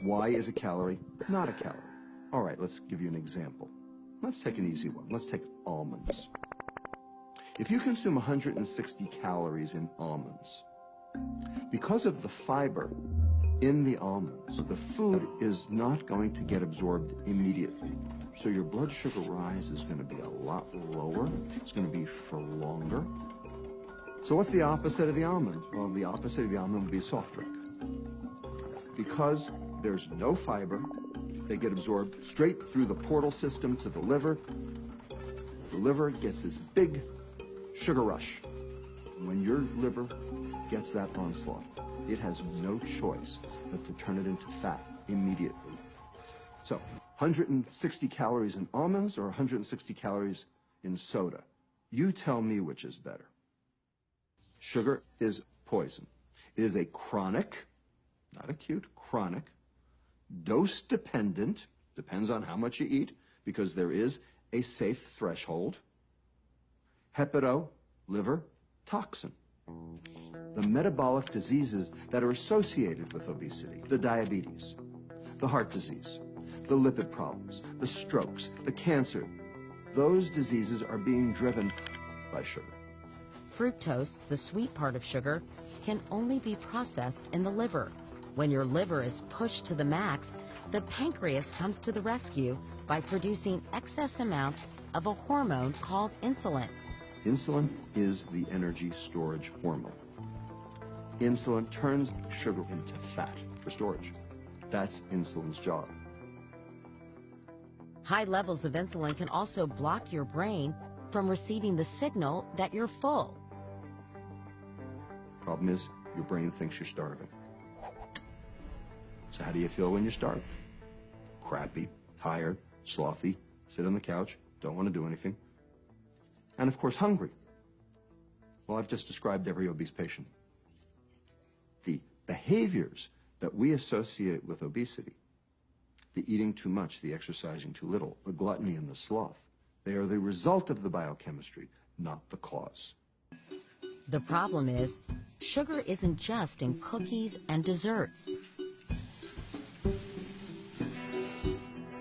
Why is a calorie not a calorie? All right, let's give you an example. Let's take an easy one. Let's take almonds. If you consume 160 calories in almonds, because of the fiber in the almonds, the food is not going to get absorbed immediately. So your blood sugar rise is going to be a lot lower. It's going to be for longer. So what's the opposite of the almond? Well, the opposite of the almond would be a soft drink. Because there's no fiber, they get absorbed straight through the portal system to the liver. The liver gets this big sugar rush. When your liver gets that onslaught, it has no choice but to turn it into fat immediately. So, 160 calories in almonds or 160 calories in soda? You tell me which is better. Sugar is poison. It is a chronic, not acute, chronic, dose-dependent, depends on how much you eat, because there is a safe threshold, hepato-liver toxin. The metabolic diseases that are associated with obesity, the diabetes, the heart disease, the lipid problems, the strokes, the cancer, those diseases are being driven by sugar. Fructose, the sweet part of sugar, can only be processed in the liver. When your liver is pushed to the max, the pancreas comes to the rescue by producing excess amounts of a hormone called insulin. Insulin is the energy storage hormone. Insulin turns sugar into fat for storage. That's insulin's job. High levels of insulin can also block your brain from receiving the signal that you're full. Problem is, your brain thinks you're starving. So how do you feel when you're starved? Crappy, tired, slothy, sit on the couch, don't want to do anything. And of course, hungry. Well, I've just described every obese patient. The behaviors that we associate with obesity, the eating too much, the exercising too little, the gluttony and the sloth, they are the result of the biochemistry, not the cause. The problem is, sugar isn't just in cookies and desserts.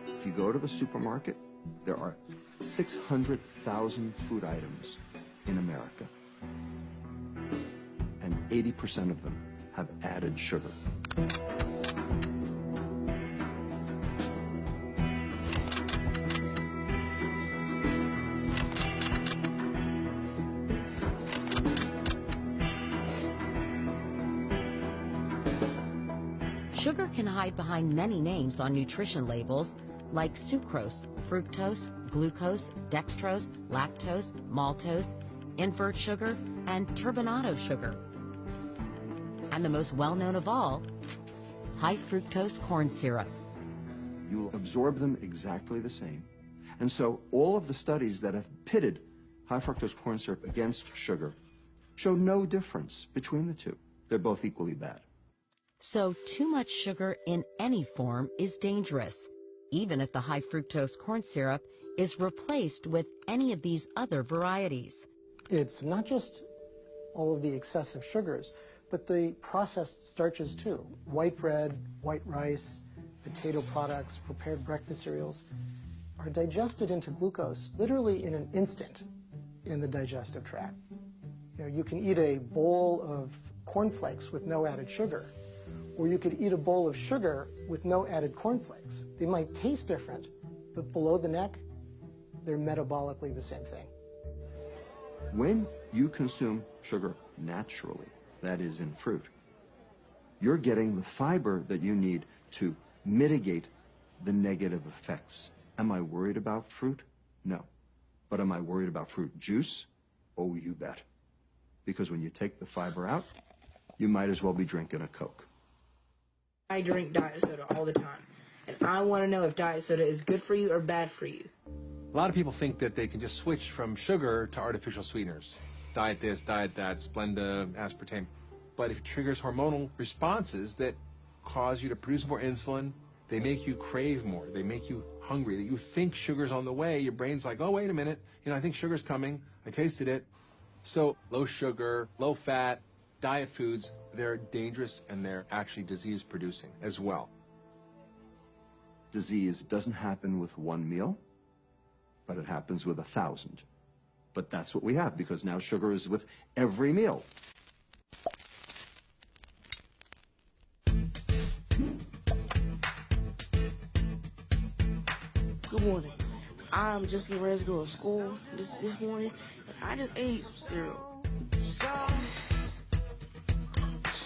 If you go to the supermarket, there are 600,000 food items in America, and 80% of them have added sugar. Sugar can hide behind many names on nutrition labels like sucrose, fructose, glucose, dextrose, lactose, maltose, invert sugar, and turbinado sugar. And the most well-known of all, high fructose corn syrup. You'll absorb them exactly the same. And so all of the studies that have pitted high fructose corn syrup against sugar show no difference between the two. They're both equally bad. So too much sugar in any form is dangerous, even if the high fructose corn syrup is replaced with any of these other varieties. It's not just all of the excessive sugars, but the processed starches too. White bread, white rice, potato products, prepared breakfast cereals are digested into glucose literally in an instant in the digestive tract. You know, you can eat a bowl of cornflakes with no added sugar, or you could eat a bowl of sugar with no added cornflakes. They might taste different, but below the neck, they're metabolically the same thing. When you consume sugar naturally, that is in fruit, you're getting the fiber that you need to mitigate the negative effects. Am I worried about fruit? No. But am I worried about fruit juice? Oh, you bet. Because when you take the fiber out, you might as well be drinking a Coke. I drink diet soda all the time, and I want to know if diet soda is good for you or bad for you. A lot of people think that they can just switch from sugar to artificial sweeteners. Diet this, diet that, Splenda, aspartame. But if it triggers hormonal responses that cause you to produce more insulin, they make you crave more, they make you hungry, that you think sugar's on the way, your brain's like, oh, wait a minute, I think sugar's coming, I tasted it. So low sugar, low fat, diet foods, they're dangerous and they're actually disease producing as well. disease doesn't happen with one meal, but it happens with 1,000. But that's what we have, because now sugar is with every meal. Good morning. I'm just getting ready to go to school this morning. I just ate cereal.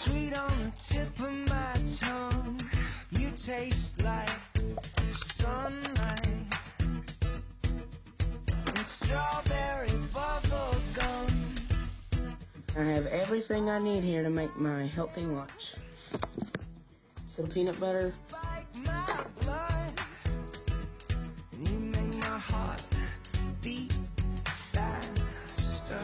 Sweet on the tip of my tongue. You taste like sunlight and strawberry bubble gum. I have everything I need here to make my healthy lunch. Some peanut butter, Like my blood, and you make my heart beat faster.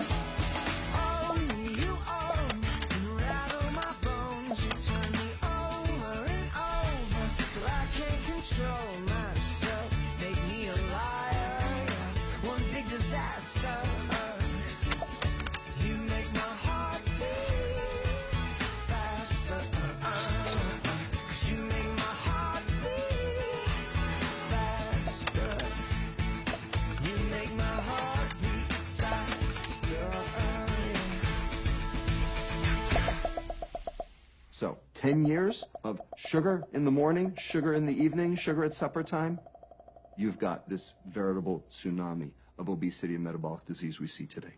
Oh, you own and rattle my bones. You turn me over and over till I can't control myself. Make me a liar, yeah. One big disaster. You make my heart beat faster. 'Cause you make my heart beat faster. You make my heart beat faster. So, 10 years of sugar in the morning, sugar in the evening, sugar at supper time, you've got this veritable tsunami of obesity and metabolic disease we see today.